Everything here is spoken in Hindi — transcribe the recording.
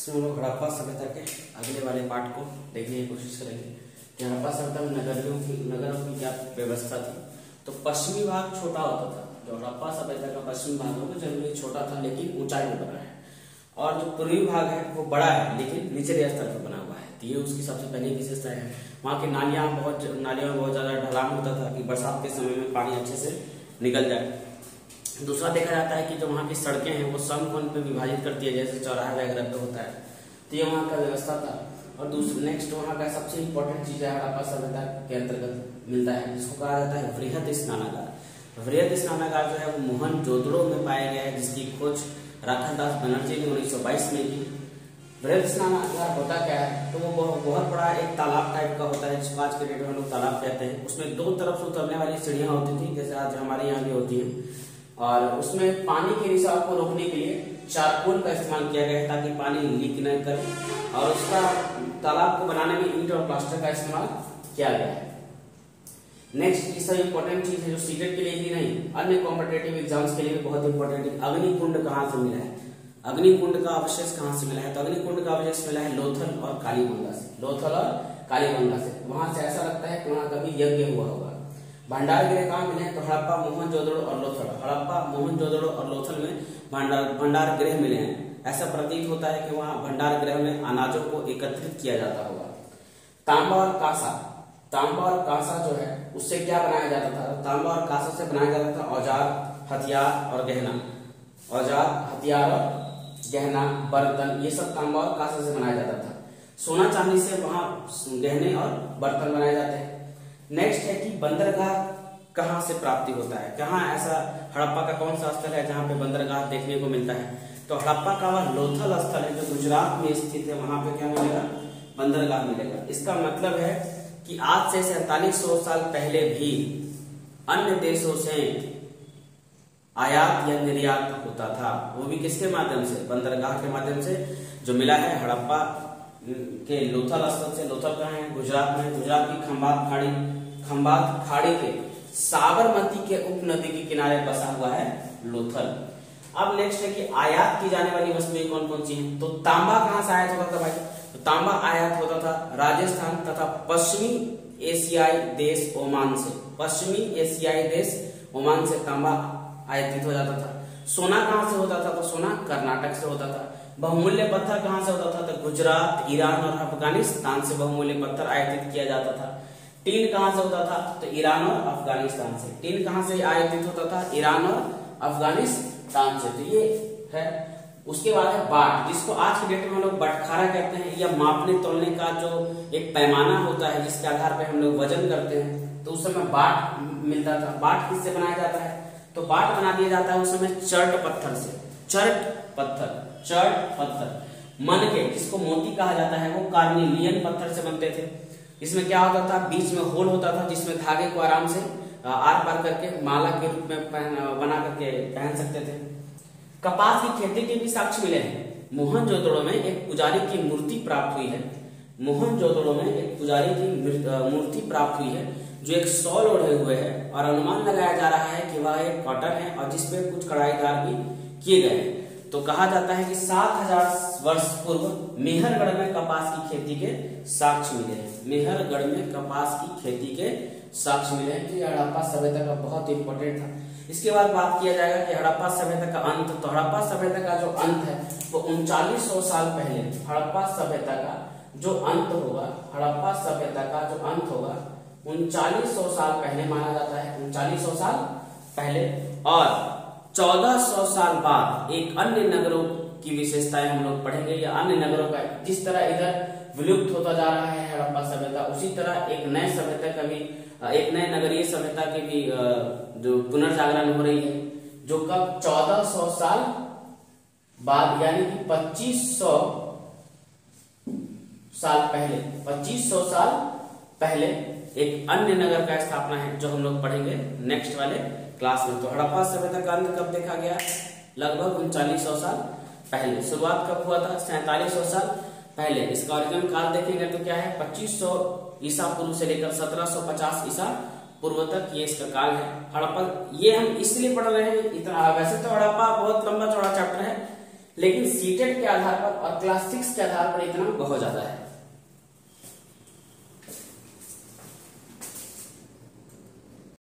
इसमें हम लोग हड़प्पा सभ्यता के अगले वाले पार्ट को देखने की कोशिश करेंगे कि हड़प्पा सभ्यता में नगरों की क्या व्यवस्था थी। तो पश्चिमी भाग छोटा होता था, जो हड़प्पा सभ्यता का पश्चिमी भाग है वो जनरली छोटा था लेकिन ऊंचाई में बना है, और जो पूर्वी भाग है वो बड़ा है लेकिन निचले स्तर पर बना हुआ है। तो ये उसकी सबसे पहली विशेषता है। वहाँ की नालियां में बहुत ज्यादा ढलान होता था कि बरसात के समय में पानी अच्छे से निकल जाए। दूसरा देखा जाता है कि जो वहाँ की सड़कें हैं वो समकोण पे विभाजित करती है, जैसे चौराहा वगैरह पे होता है। तो ये वहाँ का व्यवस्था था। और नेक्स्ट वहाँ का सबसे इम्पोर्टेंट चीज है हड़प्पा सभ्यता के अंतर्गत मिलता है, जिसको कहा जाता है वृहद स्नानागार। वृहद स्नानागार जो है वो मोहनजोदड़ो में पाया गया है, जिसकी खोज राखाल दास बनर्जी ने 1922 में की। वृहद स्नानागार होता क्या है, तो वो बहुत बड़ा एक तालाब टाइप का होता है, जिसको आज के डेट में हम लोग तालाब कहते हैं। उसमें दो तरफ से उतरने वाली सीढ़ियां होती थी, जैसे आज हमारे यहाँ भी होती है, और उसमें पानी के रिसाव को रोकने के लिए चारकोल का इस्तेमाल किया गया है ताकि पानी लीक न करे, और उसका तालाब को बनाने में ईंट और प्लास्टर का इस्तेमाल किया गया है। नेक्स्ट ये सब इंपॉर्टेंट चीज है जो सीटेट के लिए ही नहीं, अन्य कॉम्पिटेटिव एग्जाम्स के लिए भी बहुत इंपॉर्टेंट है। अग्निकुंड कहाँ से मिला है, अग्निकुंड का अवशेष कहाँ से मिला है, तो अग्निकुंड का अवशेष मिला है लोथल और कालीबंगा से। लोथल और कालीबंगा से वहां से ऐसा लगता है कि वहां कभी यज्ञ हुआ होगा। भंडार गृह कहाँ मिले, तो हड़प्पा, मोहनजोदड़ो और लोथल। हड़प्पा, मोहनजोदड़ो और लोथल में भंडार गृह मिले हैं। ऐसा प्रतीत होता है कि वहां भंडार गृह में अनाजों को एकत्रित किया जाता होगा। तांबा और कांसा, तांबा और कांसा जो है उससे क्या बनाया जाता था, तांबा और कांसा से बनाया जाता था औजार, हथियार और गहना। औजार, हथियार और गहना, बर्तन, ये सब तांबा और कांसा से बनाया जाता था। सोना चांदी से वहां गहने और बर्तन बनाए जाते हैं। नेक्स्ट है कि बंदरगाह कहाँ से प्राप्ति होता है, कहाँ ऐसा हड़प्पा का कौन सा स्थल है जहाँ पे बंदरगाह देखने को मिलता है, तो हड़प्पा का वह लोथल स्थल है जो गुजरात में स्थित है, वहां पे क्या मिलेगा, बंदरगाह मिलेगा। इसका मतलब है कि आज से 4700 साल पहले भी अन्य देशों से आयात या निर्यात होता था, वो भी किसके माध्यम से, बंदरगाह के माध्यम से, जो मिला है हड़प्पा के लोथल स्थल से। लोथल कहाँ है, गुजरात में। गुजरात की खंबात खाड़ी के साबरमती के उपनदी के किनारे बसा हुआ है लोथल। अब नेक्स्ट है कि आयात की जाने वाली वस्तुएं कौन कौन सी हैं, तो तांबा कहाँ से आयात होता था भाई, तो तांबा आयात होता था राजस्थान तथा पश्चिमी एशियाई देश ओमान से। पश्चिमी एशियाई देश ओमान से तांबा आयातित हो जाता था। सोना कहाँ से होता था, तो सोना कर्नाटक से होता था। बहुमूल्य पत्थर कहाँ से होता था, तो गुजरात, ईरान और अफगानिस्तान से बहुमूल्य पत्थर आयातित किया जाता था। टीन कहाँ से होता था, तो ईरान और अफगानिस्तान से। टीन कहाँ से आयातित होता था, ईरान और अफगानिस्तान से। तो ये है। उसके बाद है बाट, जिसको आज की डेट में हम लोग बटखारा कहते हैं, या मापने तोलने का जो एक पैमाना होता है जिसके आधार पर हम लोग वजन करते हैं, तो उस समय बाट मिलता था। बाट किससे बनाया जाता है, तो बाट बना दिया जाता है उस समय चर्ट पत्थर से। चर्ट पत्थर मन के, जिसको मोती कहा जाता है, वो कार्निलियन पत्थर से बनते थे। इसमें क्या होता था, बीच में होल होता था जिसमें धागे को आराम से आर पार करके माला के रूप में बना करके पहन सकते थे। कपास की खेती के भी साक्ष्य मिले हैं। मोहनजोदड़ो में एक पुजारी की मूर्ति प्राप्त हुई है। मोहनजोदड़ो में एक पुजारी की मूर्ति प्राप्त हुई है जो एक शॉल ओढ़े हुए है, और अनुमान लगाया जा रहा है कि वह एक कॉटन है और जिसपे कुछ कढ़ाईदार भी किए गए हैं। तो कहा जाता है कि 7000 वर्ष पूर्व मेहरगढ़ में कपास की खेती के साक्ष्य मिले हैं। मेहरगढ़ में कपास की खेती के साक्ष्य मिले हैं। तो ये हड़प्पा सभ्यता का बहुत इंपॉर्टेंट था। इसके बाद बात किया जाएगा कि हड़प्पा सभ्यता का अंत। तो हड़प्पा सभ्यता का जो अंत है वो 3900 साल पहले, हड़प्पा सभ्यता का जो अंत होगा, हड़प्पा सभ्यता का जो अंत होगा 3900 साल पहले माना जाता है। 3900 साल पहले, और 1400 साल बाद एक अन्य नगरों की विशेषताएं हम लोग पढ़ेंगे, या अन्य नगरों का जिस तरह इधर विलुप्त होता जा रहा है हड़प्पा सभ्यता, उसी तरह एक नए सभ्यता का भी, एक नए नगरीय सभ्यता की भी जो पुनर्जागरण हो रही है, जो कब 1400 साल बाद, यानी कि 2500 साल पहले, 2500 साल पहले एक अन्य नगर का स्थापना है, जो हम लोग पढ़ेंगे नेक्स्ट वाले क्लास में। तो हड़प्पा सभ्यता का अंत कब देखा गया, लगभग 3900 साल पहले। शुरुआत कब हुआ था, 4700 साल पहले। इसका ओरिजिन काल देखेंगे तो क्या है, 2500 ईसा पूर्व से लेकर 1750 ईसा पूर्व तक ये इसका काल है। हड़प्पा ये हम इसलिए पढ़ रहे हैं इतना, वैसे तो हड़प्पा बहुत लंबा चौड़ा चैप्टर है, लेकिन सीटेट के आधार पर और क्लास 6 के आधार पर इतना बहुत ज्यादा है।